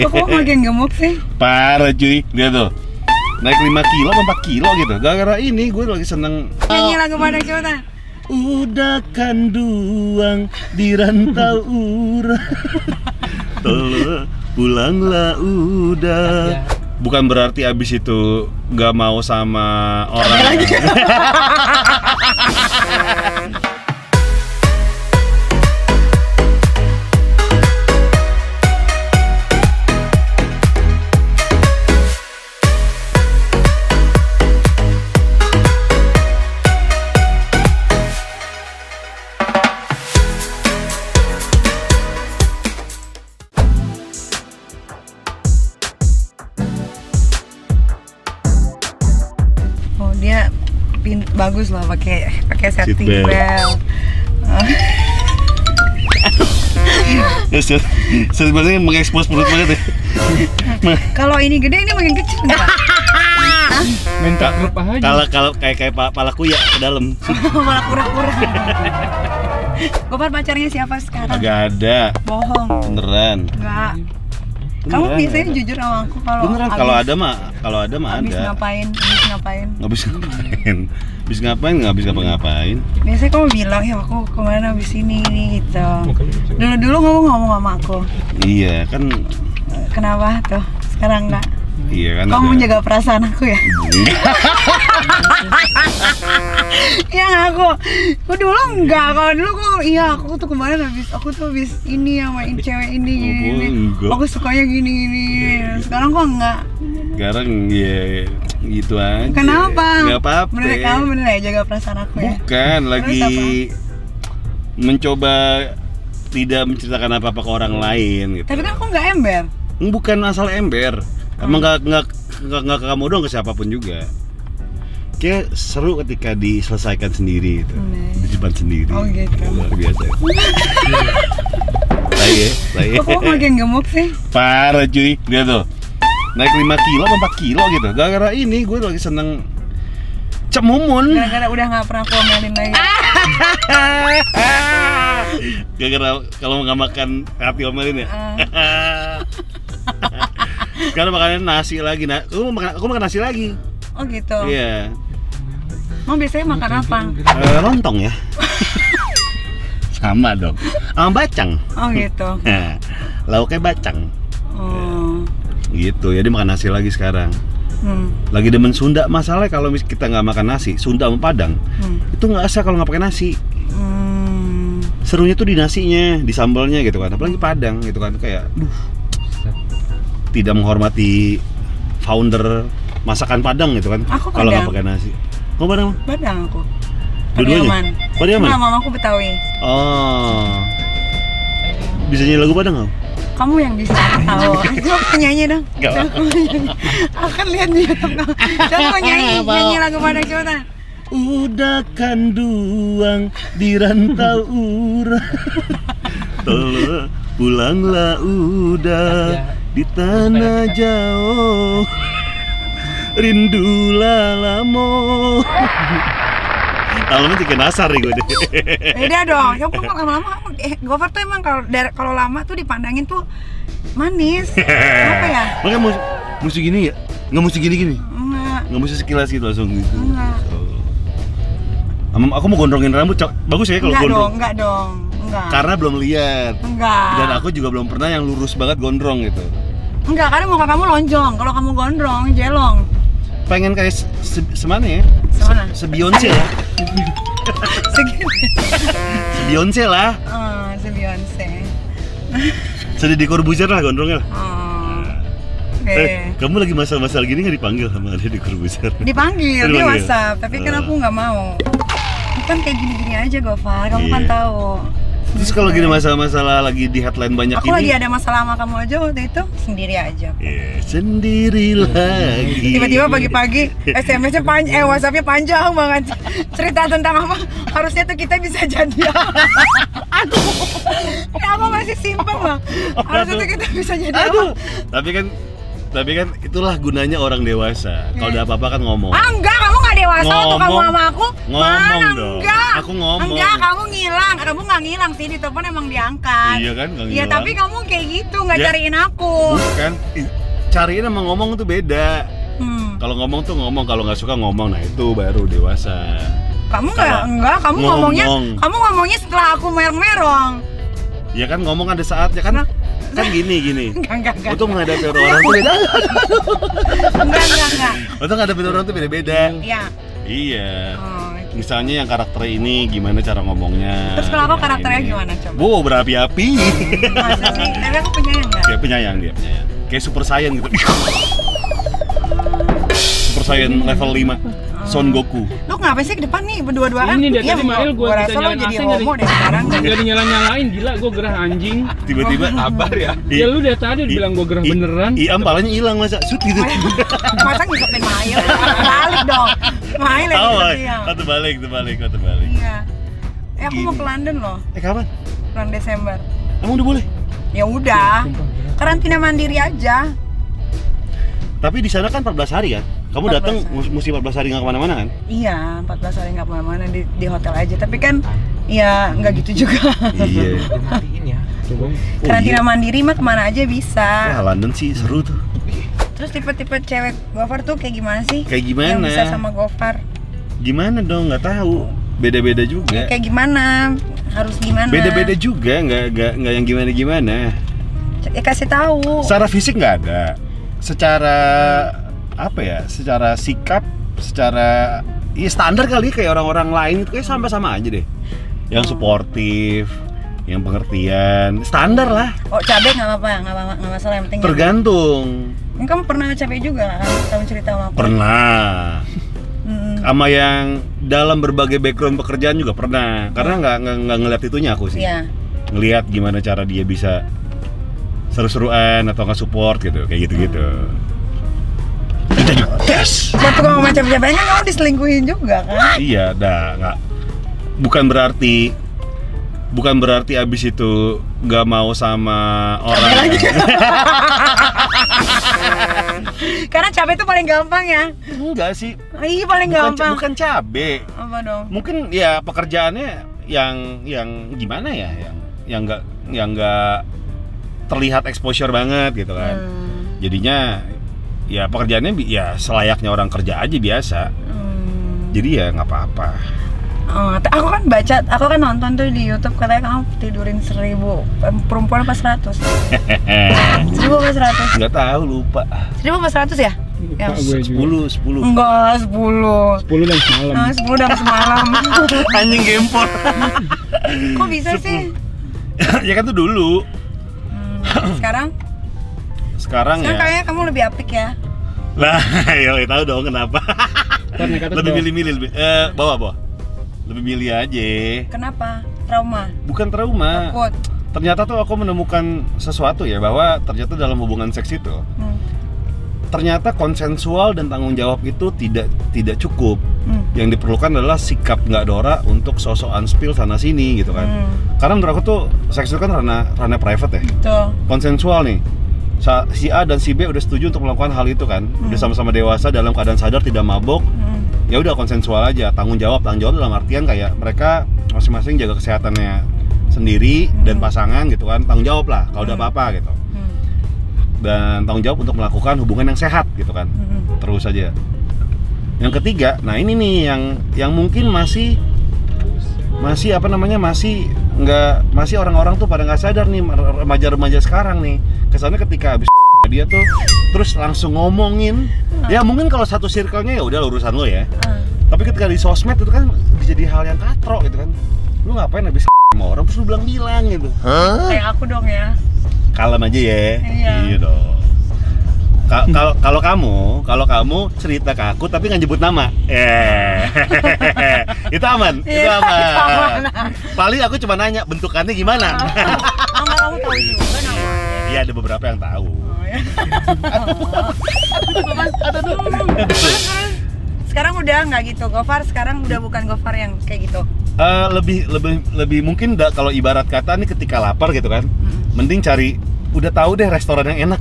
Kok makin gemuk sih? Parah cuy, lihat tuh. Naik 5 kilo apa 4 kilo gitu. Gara-gara ini gue lagi seneng. Nyanyi lagu mana coba? Udah kanduang di rantau urang. Tolong pulanglah udah. Bukan berarti abis itu gak mau sama orang. Dia bagus lah pakai setting Seatbelt. belt. Ya, sebenarnya mengekspos perut banget ya. Kalau ini gede, ini makin kecil nggak? Minta grup aja. Kalau kayak palaku ya ke dalam. Malah kura-kura. Gopar pacarnya siapa sekarang? Agak ada. Bohong. Beneran. Enggak. Kamu biasanya jujur sama aku kalau Beneran kalau ada mah habis ada. ngapain? Nggak bisa ngapain. Nggak bisa ngapa-ngapain. Biasanya kamu bilang ya aku kemana habis ini gitu. Dulu kamu ngomong sama aku. Iya kan. Kenapa tuh? Sekarang enggak. Iya kan. Kamu menjaga perasaan aku ya? Iya aku dulu enggak, kalau dulu kok iya aku tuh kemarin habis ini sama cewek ini gini. Aku sukanya gini. Sekarang kok enggak. Sekarang ya gitu aja. Kenapa? Enggak apa-apa. Kamu bener ya jaga perasaan aku ya? Bukan, lagi mencoba tidak menceritakan apa-apa ke orang lain gitu. Tapi kan aku nggak ember. Bukan asal ember. Emang nggak ke kamu doang, ke siapapun juga. Kayak seru ketika diselesaikan sendiri itu, disimpan sendiri. Oh gitu. Luar biasa. Lagi. Kok makin gemuk sih? Parah cuy, lihat tuh. Naik 5 kilo apa 4 kilo gitu. Gara-gara ini gue lagi seneng cemumun. Gara-gara udah nggak pernah aku omelin lagi. Gara-gara kalau nggak makan hati omelin ya. Sekarang makannya nasi lagi. Aku makan nasi lagi. Oh gitu. Iya. Mau biasanya makan apa? Lontong ya. Sama dong. Sama bacang. Oh gitu. Lauknya bacang. Oh. Gitu. Jadi makan nasi lagi sekarang. Lagi demen Sunda. Masalahnya kalau kita nggak makan nasi, Sunda sama Padang, itu nggak asal kalau nggak pakai nasi. Serunya tuh di nasinya, di sambalnya gitu kan. Apalagi Padang gitu kan, kayak tidak menghormati founder masakan Padang gitu kan. Kalau nggak pakai nasi. Kamu Padang? Padang aku. Dua-duanya? Padiaman? Nah, mamaku Betawi. Oh. Bisa nyanyi lagu Padang nggak? Kamu yang bisa tahu. Coba penyanyi dong. Akan lihat di YouTube kamu. Coba nyanyi lagu Padang coba. Udah kanduang di rantau urang. Tolong pulanglah udah di tanah jauh. Rindulah lamo. Lama tiga nasar nih gue deh. Beda dong. Ya kok lama-lama Gopar tuh emang kalau lama tuh dipandangin tuh manis. Apa ya? Makanya musik gini ya? Nggak musik gini-gini? Enggak. Nggak musik sekilas gitu langsung gitu? Enggak. Aku mau gondrongin rambut, bagus ya kalau gondrong? Enggak dong. Enggak. Karena belum lihat. Enggak. Dan aku juga belum pernah yang lurus banget gondrong gitu. Enggak, karena muka kamu lonjong. Kalau kamu gondrong, jelong. Pengen kayak semana ya? Semana? Se-Beyonce lah. Segini. Se-Beyonce lah. Oh, se-Beyonce. Sedih Corbuzier lah gondrongnya lah. Oh. Oke. Kamu lagi masalah-masalah gini nggak dipanggil sama Deddy Corbuzier? Dipanggil, dia WhatsApp, tapi kan aku nggak mau. Bukan kayak gini-gini aja Gopar, kamu kan tahu. Terus kalau gini masalah-masalah lagi di headline banyak aku ini. Lagi ada masalah sama kamu aja waktu itu, sendiri aja. Sendiri lagi. Tiba-tiba pagi-pagi SMS-nya panjang, WhatsApp-nya panjang banget. Cerita tentang apa? Harusnya tuh kita bisa jadian. Aduh. Ya aku masih simpen bang. Harusnya tuh kita bisa jadian. Aduh. Tapi kan itulah gunanya orang dewasa. Kalau ada apa-apa kan ngomong. Ah enggak, kamu nggak dewasa untuk kamu Ngomong. sama aku? Ngomong Mana? dong. Enggak. Aku ngomong. Enggak, kamu ngilang. Kamu nggak ngilang sih, di telepon emang diangkat. Iya kan, nggak Iya, ngilang. tapi kamu kayak gitu, nggak Ya. cariin aku. Bukan, cariin sama ngomong tuh beda. Kalau ngomong tuh ngomong, kalau nggak suka ngomong, nah itu baru dewasa. Kamu Kalau enggak, kamu ngomongnya ngomong. setelah aku merong-merong. Ya kan ngomong ada saatnya kan. Kan gini. Enggak. Untuk menghadapi orang tuh beda. Enggak. Untuk menghadapi orang tuh beda-beda. Iya. Iya. Oh. Misalnya yang karakter ini gimana cara ngomongnya. Terus kalau aku yang karakternya ini. gimana coba? Wow, berapi-api. Masa sih? Tapi aku penyayang enggak? Kayak penyayang dia, penyayang. Kayak Super Saiyan gitu. Super Saiyan level 5. Son Goku. Lu ngapain sih ke depan nih berdua-duaan? Ini dari tadi Mail gua rasa lo jadi homo deh sekarang. Gak dinyala-nyalain, gila gue gerah anjing. Tiba-tiba Sabar ya. Ya lu dari tadi udah bilang gue gerah beneran. Iya, palanya hilang masa. Sut gitu. Masa ngisepin Mail? Balik dong. Mail lagi Oh, iya. waktu balik. Iya. Aku mau ke London loh, Kapan? bulan Desember. Emang udah boleh? Ya udah. Karantina mandiri aja. Tapi di sana kan 14 hari kan? Kamu 14 datang hari. mesti 14 hari nggak kemana-mana kan? Iya, 14 hari nggak kemana-mana di hotel aja. Tapi kan ya nggak gitu juga. Iya. Matiin ya. Karantina mandiri mah kemana aja bisa. Wah, London sih seru tuh. Terus tipe-tipe cewek Gofar tuh kayak gimana sih? Kayak gimana? Yang bisa sama Gofar? Gimana dong? Nggak tahu. Beda-beda juga. Kayak gimana? Harus gimana? Beda-beda juga, nggak yang gimana-gimana. Ya kasih tahu. Secara fisik nggak ada. Secara apa ya? Secara sikap, secara ya standar kali kayak orang-orang lain itu kayak sama-sama aja deh. Yang suportif, yang pengertian, standar lah. Oh, cabai nggak apa-apa, nggak masalah, yang penting. Tergantung. Kamu pernah cabai juga kan? Kamu cerita sama aku. Pernah. Hmm. Sama yang dalam berbagai background pekerjaan juga pernah. Karena nggak ngeliat itunya aku sih. Iya. Ngeliat gimana cara dia bisa seru-seruan atau nggak support gitu, kayak gitu-gitu. Kita juga gas. Waktu kamu sama cabai-cabai kan kamu diselingkuhin juga kan? Iya, nggak. Bukan berarti abis itu nggak mau sama orang. Karena cabai itu paling gampang ya. Enggak sih. Iya, paling gampang. Bukan cabe. Apa dong? Mungkin ya pekerjaannya yang gimana ya, yang nggak terlihat exposure banget gitu kan. Jadinya ya pekerjaannya ya selayaknya orang kerja aja biasa. Jadi ya nggak apa-apa. Oh, aku kan nonton tuh di YouTube, katanya kamu tidurin 1000 perempuan pas 100. 1000 pas 100. Nggak tahu, lupa. 1000 pas 100 ya? Lupa gue juga. 10. Enggak, 10. 10 dan semalam. 10 dalam semalam. Anjing gempor. Kok bisa sih? Ya kan tuh dulu. Sekarang Ya. kayaknya kamu lebih apik ya. Lah, ya tahu dong kenapa. Ntar nekat Lebih bawah. milih-milih bawa. Lebih milih aja. Kenapa? Trauma? Bukan trauma. Takut? Ternyata tuh aku menemukan sesuatu ya, bahwa ternyata dalam hubungan seks itu ternyata konsensual dan tanggung jawab itu tidak cukup. Yang diperlukan adalah sikap nggak Dora untuk sosokan spill sana sini gitu kan. Karena menurut aku tuh seks itu kan ranah private ya. Betul. Konsensual nih. Si A dan si B udah setuju untuk melakukan hal itu kan. Udah sama-sama dewasa dalam keadaan sadar, tidak mabok. Ya udah konsensual aja. Tanggung jawab dalam artian kayak mereka masing-masing jaga kesehatannya sendiri dan pasangan gitu kan. Tanggung jawab lah kalau udah apa-apa gitu. Dan tanggung jawab untuk melakukan hubungan yang sehat gitu kan. Terus aja. Yang ketiga, nah ini nih yang mungkin masih masih orang-orang tuh pada nggak sadar nih, remaja-remaja sekarang nih. Kesannya ketika habis dia tuh terus langsung ngomongin. Ya mungkin kalau satu circle-nya ya udah urusan lo ya. Tapi ketika di sosmed itu kan jadi hal yang katrok gitu kan. Lu ngapain habis sama orang terus lu bilang gitu. Kayak aku dong ya. Kalem aja ya. Iya. Dong. Kalau kamu cerita ke aku tapi nggak nyebut nama, itu aman, itu Iya, aman. itu aman. Paling aku cuma nanya bentukannya gimana. Enggak, kamu tahu juga namanya. Iya, ada beberapa yang tahu. Oh, ya. Sekarang udah nggak gitu, Gofar sekarang udah bukan Gofar yang kayak gitu. Lebih mungkin kalau ibarat kata nih ketika lapar gitu kan, mending cari udah tahu deh restoran yang enak.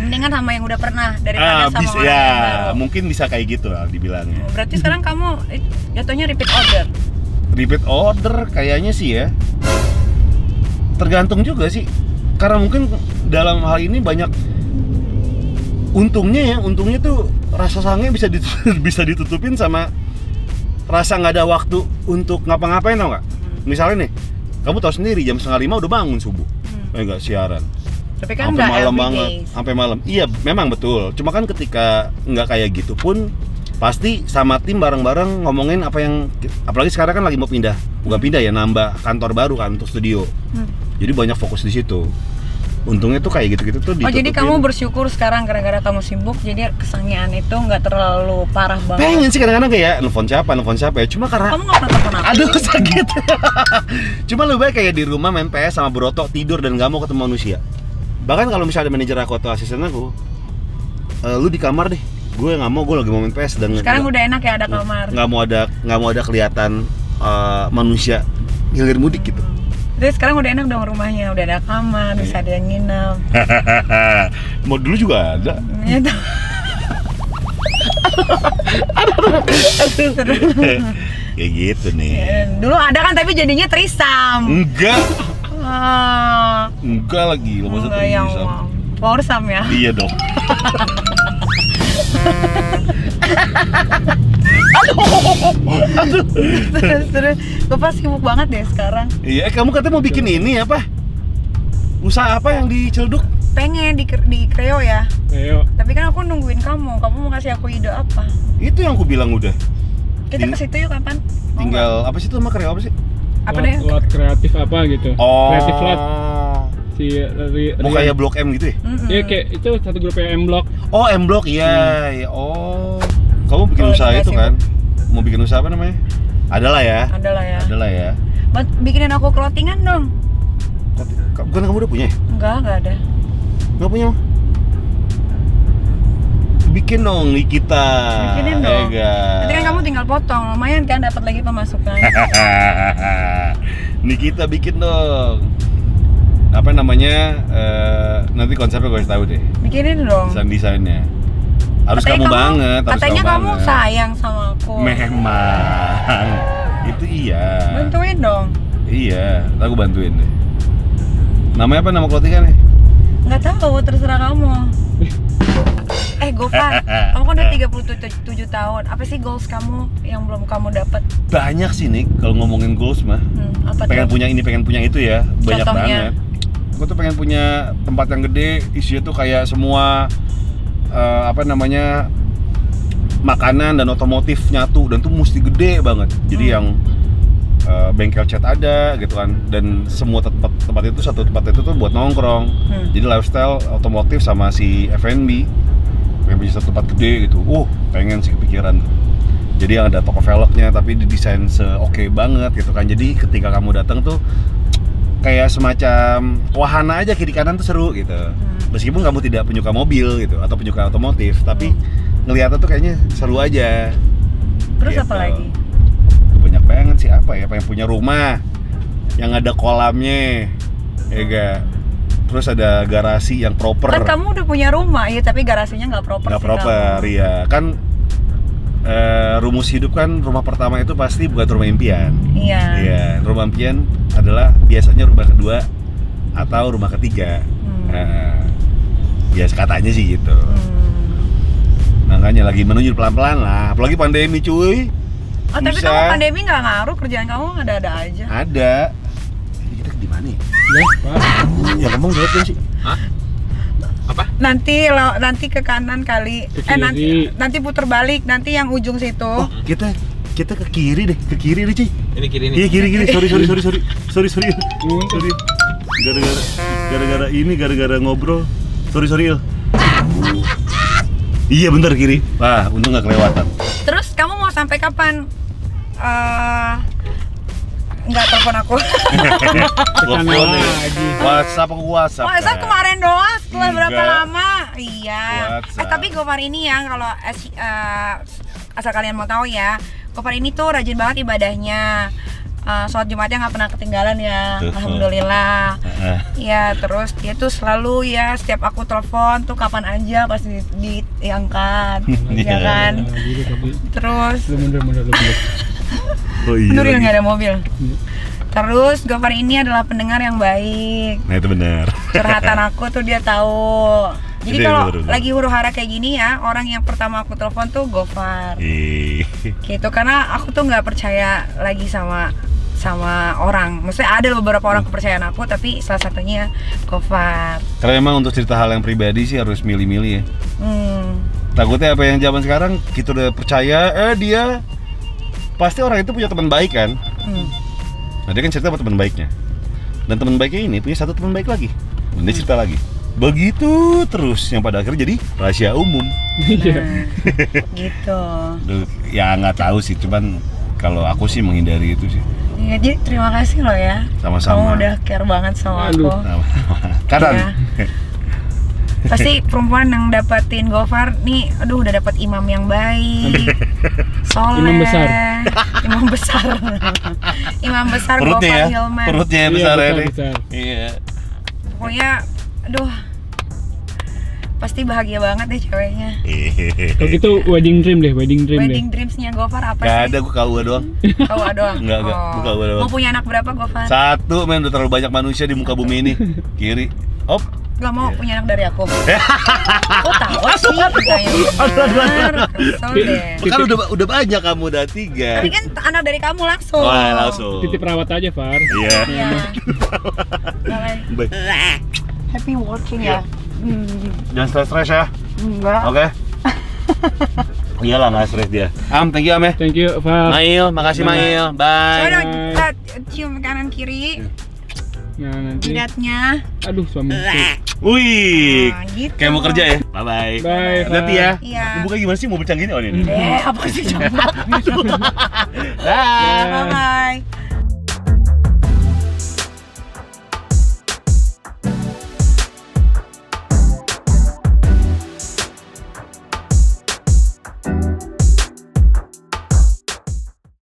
Mendingan sama yang udah pernah daripada sama bisa, orang ya, yang baru. mungkin bisa kayak gitu lah dibilangnya. Berarti sekarang kamu jatuhnya repeat order. Repeat order kayaknya sih ya. Tergantung juga sih. Karena mungkin dalam hal ini banyak untungnya tuh rasa sange bisa ditutupin sama rasa nggak ada waktu untuk ngapa-ngapain, tau nggak? Misalnya nih, kamu tahu sendiri jam 4:30 udah bangun subuh, nggak siaran. Tapi kan Sampai nggak malam everyday. banget, sampai malam. Iya, memang betul. Cuma kan ketika nggak kayak gitu pun pasti sama tim bareng-bareng ngomongin apa yang, apalagi sekarang kan lagi mau pindah, bukan pindah ya, nambah kantor baru kan untuk studio. Jadi banyak fokus di situ. Untungnya tuh kayak gitu-gitu tuh Oh ditutupin. jadi kamu bersyukur sekarang gara-gara kamu sibuk, jadi kesangian itu nggak terlalu parah banget. Pengen sih kadang-kadang kayak nelfon siapa ya. Cuma karena Kamu nggak pernah telepon aku. aduh sakit. Cuma lebih baik kayak di rumah main PS sama berotok, tidur dan nggak mau ketemu manusia. Bahkan kalau misalnya ada manajer aku atau asisten aku, lu di kamar deh. Gue nggak mau, gue lagi mau main PS dan Sekarang udah enak ya ada kamar. nggak mau ada kelihatan manusia hilir mudik gitu. Jadi sekarang udah enak dong rumahnya, udah ada kamar, bisa ada yang nginep. Mau dulu juga ada. Gitu. Kayak gitu nih. Dulu ada kan tapi jadinya trisam. Enggak Ah, lagi lo maksudnya enggak yang foursam ya. Iya dong. Terus gue pas sibuk banget deh sekarang. Iya, kamu katanya mau bikin ini apa? Usaha apa yang di Ciledug? Pengen di Kreo ya. Ayo. Tapi kan aku nungguin kamu mau kasih aku ide apa? Itu yang aku bilang udah. Kita ke situ yuk kapan? Mau Tinggal apa sih itu nama karya apa sih? nggak? Apa deh? Lot kreatif apa gitu. Kreatif lot. Si Mau kayak Blok M gitu ya? Iya kayak itu satu grup M Block. Oh, M Block, iya. Ya, oh. Kamu bikin Kalau usaha dia itu sibuk. kan? Mau bikin usaha apa namanya? Adalah ya. Adalah ya. Adalah ya. Bikinin aku clothingan dong. Bukan kamu udah punya ya? Enggak ada. Nggak punya? Bikin dong Nikita. Bikinin dong. Ega. Nanti kan kamu tinggal potong, lumayan kan dapat lagi pemasukan. Nikita bikin dong. Apa namanya? Nanti konsepnya gue kasih tahu deh. Bikinin dong. Desainnya. Harus Katanya kamu banget. Harus Katanya kamu banget. sayang sama aku. Memang. Itu iya. Bantuin dong. Iya, ntar aku bantuin deh. Namanya apa nama clothingannya? Nggak tahu, terserah kamu. Gofar, kamu kan udah 37 tahun. Apa sih goals kamu yang belum kamu dapat? Banyak sih Nick, kalau ngomongin goals mah. Apa Pengen tuh? punya ini, pengen punya itu ya. Banyak Contohnya? banget. Aku tuh pengen punya tempat yang gede, isinya tuh kayak semua apa namanya, makanan dan otomotif nyatu, dan tuh mesti gede banget. Jadi yang bengkel cat ada gitu kan, dan semua tempat itu, satu tempat itu tuh buat nongkrong. Jadi lifestyle otomotif sama si F&B pengen punya satu tempat gede gitu. Pengen sih kepikiran. Jadi yang ada toko velgnya tapi didesain se-oke banget gitu kan. Jadi ketika kamu datang tuh kayak semacam wahana aja, kiri kanan tuh seru gitu. Meskipun kamu tidak penyuka mobil gitu atau penyuka otomotif, tapi ngeliatnya tuh kayaknya seru aja. Terus Gitu. apa lagi? Banyak banget sih, apa ya, pengen punya rumah yang ada kolamnya, ya gak? Terus ada garasi yang proper. Kan kamu udah punya rumah, ya tapi garasinya nggak proper. Nggak sih proper, kamu. iya. Kan rumus hidup kan rumah pertama itu pasti bukan rumah impian. Iya. Iya, rumah impian adalah biasanya rumah kedua atau rumah ketiga. Ya katanya sih gitu. Makanya lagi menuju pelan-pelan lah, apalagi pandemi cuy. Tapi Bisa. kamu pandemi nggak ngaruh, kerjaan kamu ada-ada aja. Ada. Ini kita di mana ya? Pak. Ya ngomong jawab dong sih. Nanti ke kanan kali. Ke kiri. Nanti putar balik, nanti yang ujung situ. Oh, kita ke kiri deh, Ci. Ini kiri nih. Iya kiri. Sorry. Gara-gara ngobrol. Sorry. Iya bener kiri. Wah, untung nggak kelewatan. Terus kamu mau sampai kapan? Nggak telepon aku. Tekanan Telepon nih. lagi. WhatsApp. WhatsApp kemarin doang, setelah berapa Enggak. lama? Iya. WhatsApp. Tapi Gofar ini ya, kalau asal kalian mau tahu ya, Gofar ini tuh rajin banget ibadahnya. sholat Jumatnya nggak pernah ketinggalan ya, alhamdulillah. Ya terus dia tuh selalu ya setiap aku telepon tuh kapan aja pasti diangkat, ya kan. Terus Nuril nggak ada mobil. Terus Gofar ini adalah pendengar yang baik. Nah itu benar. Curhatan aku tuh dia tahu. Jadi kalau lagi huru-hara kayak gini ya, orang yang pertama aku telepon tuh Gofar. Gitu, karena aku tuh nggak percaya lagi sama orang. Maksudnya ada beberapa orang kepercayaan aku, tapi salah satunya Gofar. Karena memang untuk cerita hal yang pribadi sih harus milih-milih ya. Takutnya apa yang zaman sekarang kita udah percaya, dia pasti orang itu punya teman baik kan. Nah dia kan cerita sama teman baiknya, dan teman baiknya ini punya satu teman baik lagi, dan dia cerita lagi. Begitu terus, yang pada akhirnya jadi rahasia umum. Gitu. Ya nggak tahu sih, cuman kalau aku sih menghindari itu sih. Ya, jadi terima kasih loh ya. Sama-sama. Kamu udah care banget sama aku. Kadang. Ya. Pasti perempuan yang dapetin Gofar nih, aduh udah dapet imam yang baik, soleh, imam besar, imam besar perutnya Gofar ya, Hilman. perutnya yang besar ya. Iya. Pokoknya, aduh, pasti bahagia banget deh ceweknya. Kalau gitu wedding dream deh. Wedding dreamsnya Gofar apa Gak sih? ada, gue KUA doang. KUA doang? Enggak, gue KUA doang. Mau punya anak berapa Gofar? Satu, men, udah terlalu banyak manusia di muka bumi ini. Kiri, op. Gak mau punya anak dari aku. Kok tahu sih katanya kesel deh. Kan udah banyak, kamu udah 3. Tapi kan anak dari kamu langsung. Oh, langsung. Titip rawat aja, Far. Iya. Baik. Happy working ya. Jangan stres-stres ya. Enggak. Oke. Iyalah, nggak stres dia. Thank you ya. Thank you, Far. Mail, makasih Mail. Bye. Coba dong kita cium kanan kiri. Nah, nanti. Jidatnya. Aduh, suami. Wih, Gitu. kayak mau kerja ya? Bye-bye. Bye. Hati ya. Iya. Buka gimana sih, mau bercanggih ini? Oh, ini. Apa sih coba? Dah. Bye-bye.